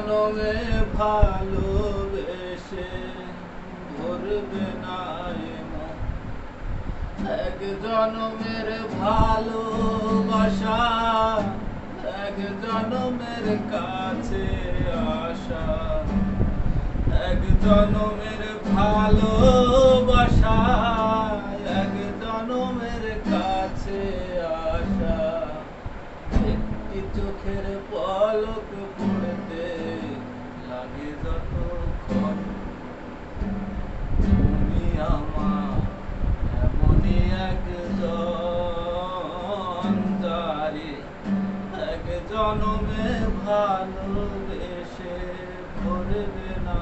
জনমে ভালোবেসে ভরবে না এ মন। এক জনমের ভালোবাসা, এক জনমের কাছে আসা, এক জনমের ভালোবাসা, এক জনমের কাছে আসা। একটি চোখের পলক পড়তে লাগে যতক্ষণ, তুমি আমার এমনই একজন যারে এক জনমে ভালোবেসে ভরবে না।